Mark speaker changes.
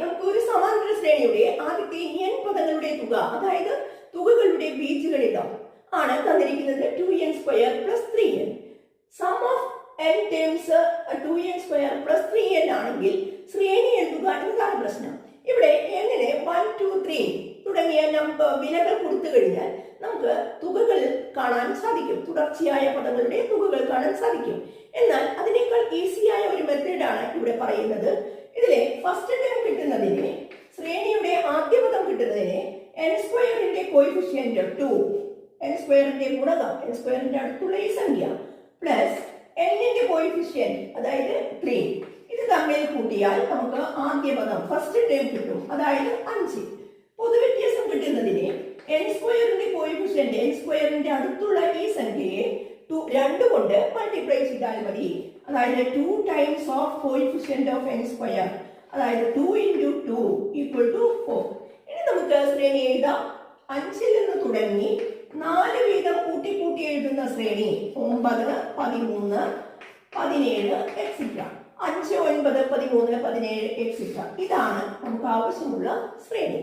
Speaker 1: നമുക്ക് ഒരു സമാന്തര ശ്രേണിയുടെ ആദ്യത്തെ n പദങ്ങളുടെ തുക, അതായത് തുകകളുടെ ബീജഗണിതം ആണ് തന്നിരിക്കുന്നത് 2n² + 3n. Some of n terms 2n² + 3n ആണെങ്കിൽ ശ്രേണി എഴുതുക എന്നതാണ് പ്രശ്നം. ഇവിടെ n-ന് 1, 2, 3 തുടങ്ങിയ വിലകൾ കൊടുത്തു കഴിഞ്ഞാൽ നമുക്ക് തുകകൾ കാണാൻ സാധിക്കും, തുടർച്ചയായ പദങ്ങളുടെ തുകകൾ കാണാൻ സാധിക്കും. എന്നാൽ അതിനേക്കാൾ ഈസിയായ ഒരു മെത്തേഡാണ് ഇവിടെ പറയുന്നത്. ഇതിലെ ഫസ്റ്റ് ടേം കിട്ടുന്നതിന്, ശ്രേണിയുടെ ആദ്യ പദം കിട്ടുന്നതിന് n²ന്റെ കോയിഫിഷ്യന്റ് 2, n²ന്റെ ഗുണകം, n²ന്റെ അടുത്തുള്ള ഈ സംഖ്യ പ്ലസ് n-ന്റെ കോയിഫിഷ്യന്റ് അതായത് 3, ഇത് തമ്മിൽ കൂട്ടിയാൽ നമുക്ക് ആദ്യ പദം ഫസ്റ്റ് ടേം കിട്ടും, അതായത് 5. പൊതുവ്യത്യാസം കിട്ടുന്നതിന് n²ന്റെ കോയിഫിഷ്യന്റ്, n²ന്റെ അടുത്തുള്ള ഈ സംഖ്യയെ 2 കൊണ്ട് മൾട്ടിപ്ലൈ ചെയ്താൽ മതി. അതായത് 2 times of coefficient of n², അതായത് 2 × 2 = 4. ഇനി നമുക്ക് ശ്രേണി എഴുതാം. 5-ൽ നിന്ന് തുടങ്ങി 4 വീതം കൂട്ടി എഴുതുന്ന ശ്രേണി 9, 13, 17 എക്സെട്ര. 5, 9, 13, 17 എക്സെട്ര. ഇതാണ് നമുക്ക് ആവശ്യമുള്ള ശ്രേണി.